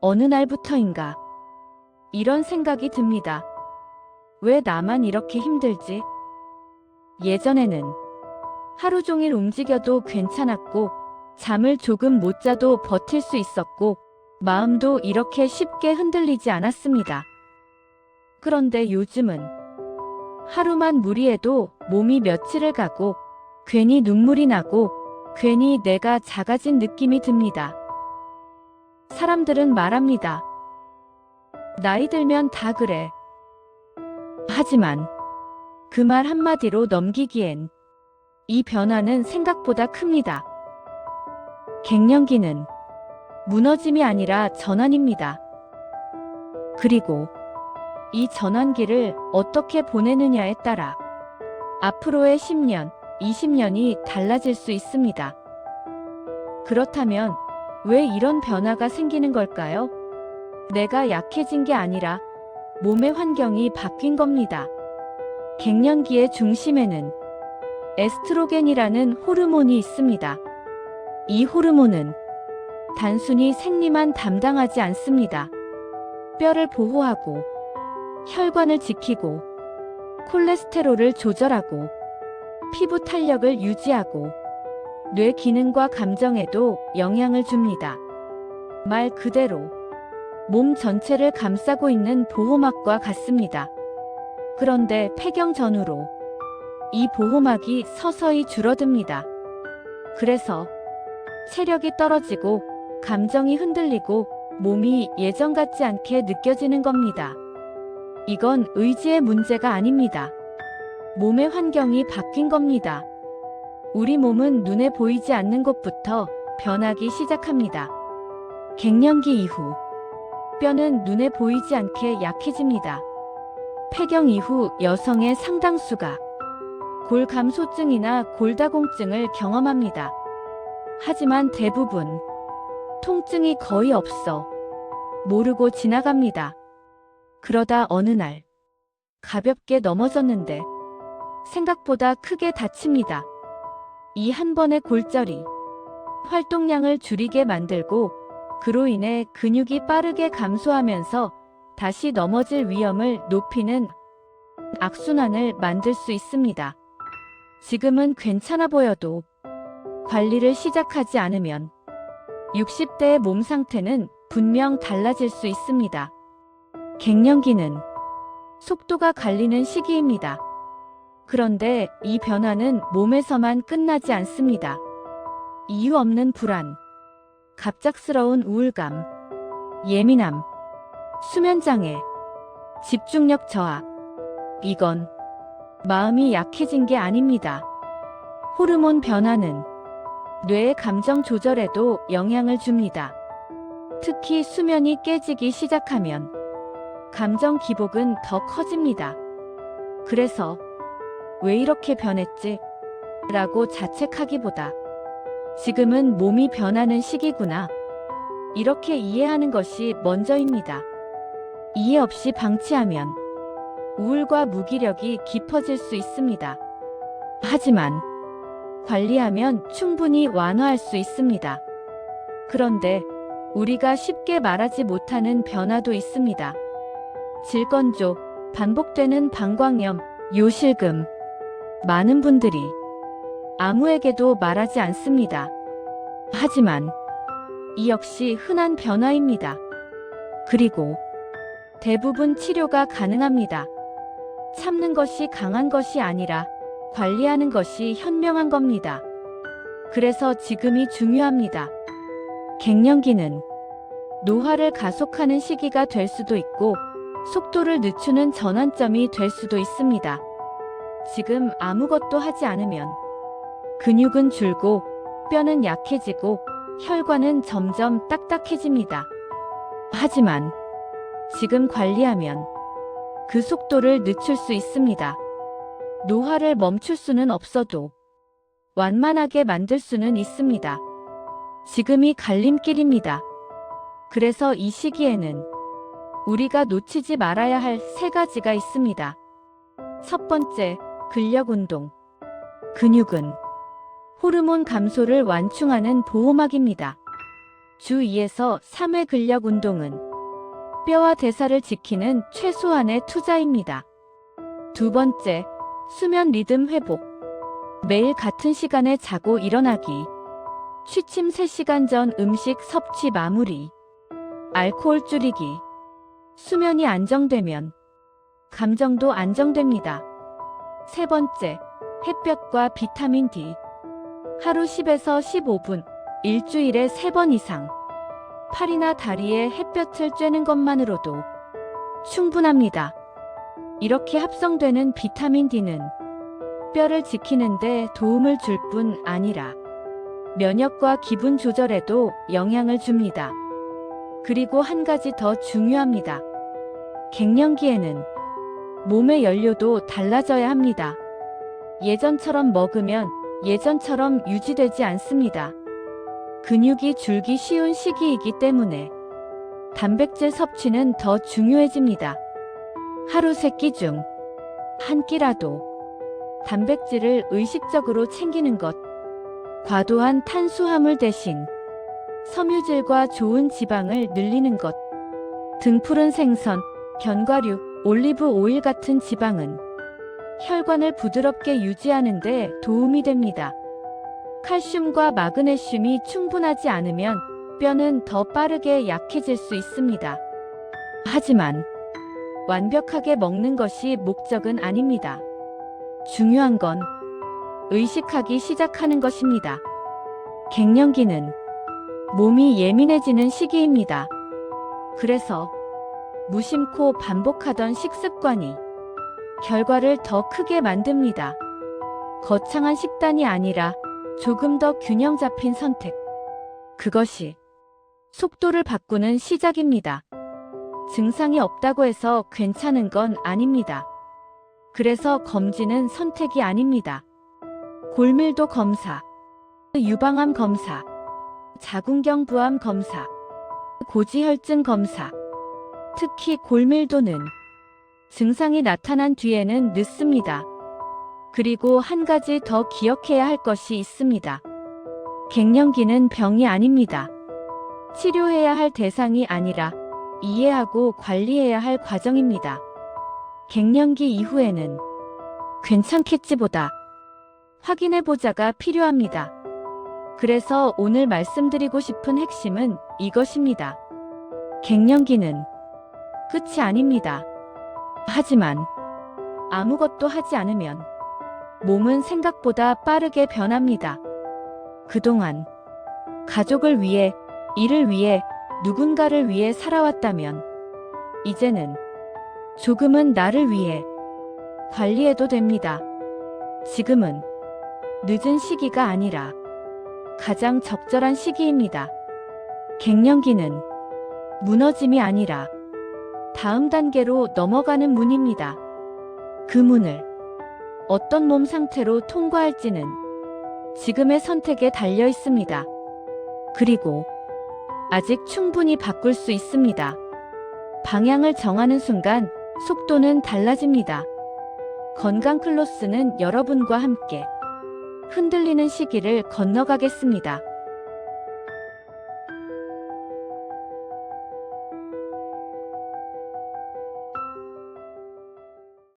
어느 날부터인가 이런 생각이 듭니다. 왜 나만 이렇게 힘들지? 예전에는 하루 종일 움직여도 괜찮았고, 잠을 조금 못 자도 버틸 수 있었고, 마음도 이렇게 쉽게 흔들리지 않았습니다. 그런데 요즘은 하루만 무리해도 몸이 며칠을 가고, 괜히 눈물이 나고, 괜히 내가 작아진 느낌이 듭니다. 사람들은 말합니다. 나이 들면 다 그래. 하지만 그 말 한마디로 넘기기엔 이 변화는 생각보다 큽니다. 갱년기는 무너짐이 아니라 전환입니다. 그리고 이 전환기를 어떻게 보내느냐에 따라 앞으로의 10년, 20년이 달라질 수 있습니다. 그렇다면 왜 이런 변화가 생기는 걸까요? 내가 약해진 게 아니라 몸의 환경이 바뀐 겁니다. 갱년기의 중심에는 에스트로겐이라는 호르몬이 있습니다. 이 호르몬은 단순히 생리만 담당하지 않습니다. 뼈를 보호하고, 혈관을 지키고, 콜레스테롤을 조절하고, 피부 탄력을 유지하고, 뇌 기능과 감정에도 영향을 줍니다. 말 그대로 몸 전체를 감싸고 있는 보호막과 같습니다. 그런데 폐경 전후로 이 보호막이 서서히 줄어듭니다. 그래서 체력이 떨어지고 감정이 흔들리고 몸이 예전 같지 않게 느껴지는 겁니다. 이건 의지의 문제가 아닙니다. 몸의 환경이 바뀐 겁니다. 우리 몸은 눈에 보이지 않는 곳부터 변하기 시작합니다. 갱년기 이후 뼈는 눈에 보이지 않게 약해집니다. 폐경 이후 여성의 상당수가 골감소증이나 골다공증을 경험합니다. 하지만 대부분 통증이 거의 없어 모르고 지나갑니다. 그러다 어느 날 가볍게 넘어졌는데 생각보다 크게 다칩니다. 이 한 번의 골절이 활동량을 줄이게 만들고, 그로 인해 근육이 빠르게 감소하면서 다시 넘어질 위험을 높이는 악순환을 만들 수 있습니다. 지금은 괜찮아 보여도 관리를 시작하지 않으면 60대의 몸 상태는 분명 달라질 수 있습니다. 갱년기는 속도가 갈리는 시기입니다. 그런데 이 변화는 몸에서만 끝나지 않습니다. 이유 없는 불안, 갑작스러운 우울감, 예민함, 수면장애, 집중력 저하. 이건 마음이 약해진 게 아닙니다. 호르몬 변화는 뇌의 감정 조절에도 영향을 줍니다. 특히 수면이 깨지기 시작하면 감정 기복은 더 커집니다. 그래서 왜 이렇게 변했지? 라고 자책하기보다 지금은 몸이 변하는 시기구나, 이렇게 이해하는 것이 먼저입니다. 이해 없이 방치하면 우울과 무기력이 깊어질 수 있습니다. 하지만 관리하면 충분히 완화할 수 있습니다. 그런데 우리가 쉽게 말하지 못하는 변화도 있습니다. 질건조, 반복되는 방광염, 요실금. 많은 분들이 아무에게도 말하지 않습니다. 하지만 이 역시 흔한 변화입니다. 그리고 대부분 치료가 가능합니다. 참는 것이 강한 것이 아니라 관리하는 것이 현명한 겁니다. 그래서 지금이 중요합니다. 갱년기는 노화를 가속하는 시기가 될 수도 있고, 속도를 늦추는 전환점이 될 수도 있습니다. 지금 아무것도 하지 않으면 근육은 줄고, 뼈는 약해지고, 혈관은 점점 딱딱해집니다. 하지만 지금 관리하면 그 속도를 늦출 수 있습니다. 노화를 멈출 수는 없어도 완만하게 만들 수는 있습니다. 지금이 갈림길입니다. 그래서 이 시기에는 우리가 놓치지 말아야 할 3가지가 있습니다. 첫 번째, 근력 운동. 근육은 호르몬 감소를 완충하는 보호막입니다. 주 2에서 3회 근력 운동은 뼈와 대사를 지키는 최소한의 투자입니다. 두 번째, 수면 리듬 회복. 매일 같은 시간에 자고 일어나기. 취침 3시간 전 음식 섭취 마무리. 알코올 줄이기. 수면이 안정되면 감정도 안정됩니다. 세 번째, 햇볕과 비타민 D. 하루 10에서 15분, 일주일에 3번 이상. 팔이나 다리에 햇볕을 쬐는 것만으로도 충분합니다. 이렇게 합성되는 비타민 D는 뼈를 지키는 데 도움을 줄 뿐 아니라 면역과 기분 조절에도 영향을 줍니다. 그리고 한 가지 더 중요합니다. 갱년기에는 몸의 연료도 달라져야 합니다. 예전처럼 먹으면 예전처럼 유지되지 않습니다. 근육이 줄기 쉬운 시기이기 때문에 단백질 섭취는 더 중요해집니다. 하루 3끼 중 한 끼라도 단백질을 의식적으로 챙기는 것. 과도한 탄수화물 대신 섬유질과 좋은 지방을 늘리는 것. 등푸른 생선, 견과류, 올리브 오일 같은 지방은 혈관을 부드럽게 유지하는 데 도움이 됩니다. 칼슘과 마그네슘이 충분하지 않으면 뼈는 더 빠르게 약해질 수 있습니다. 하지만 완벽하게 먹는 것이 목적은 아닙니다. 중요한 건 의식하기 시작하는 것입니다. 갱년기는 몸이 예민해지는 시기입니다. 그래서 무심코 반복하던 식습관이 결과를 더 크게 만듭니다. 거창한 식단이 아니라 조금 더 균형 잡힌 선택. 그것이 속도를 바꾸는 시작입니다. 증상이 없다고 해서 괜찮은 건 아닙니다. 그래서 검진은 선택이 아닙니다. 골밀도 검사, 유방암 검사, 자궁경부암 검사, 고지혈증 검사. 특히 골밀도는 증상이 나타난 뒤에는 늦습니다. 그리고 한 가지 더 기억해야 할 것이 있습니다. 갱년기는 병이 아닙니다. 치료해야 할 대상이 아니라 이해하고 관리해야 할 과정입니다. 갱년기 이후에는 괜찮겠지보다 확인해보자가 필요합니다. 그래서 오늘 말씀드리고 싶은 핵심은 이것입니다. 갱년기는 끝이 아닙니다. 하지만 아무것도 하지 않으면 몸은 생각보다 빠르게 변합니다. 그동안 가족을 위해, 일을 위해, 누군가를 위해 살아왔다면 이제는 조금은 나를 위해 관리해도 됩니다. 지금은 늦은 시기가 아니라 가장 적절한 시기입니다. 갱년기는 무너짐이 아니라 다음 단계로 넘어가는 문입니다. 그 문을 어떤 몸 상태로 통과할지는 지금의 선택에 달려 있습니다. 그리고 아직 충분히 바꿀 수 있습니다. 방향을 정하는 순간 속도는 달라집니다. 건강 클로스는 여러분과 함께 흔들리는 시기를 건너가겠습니다.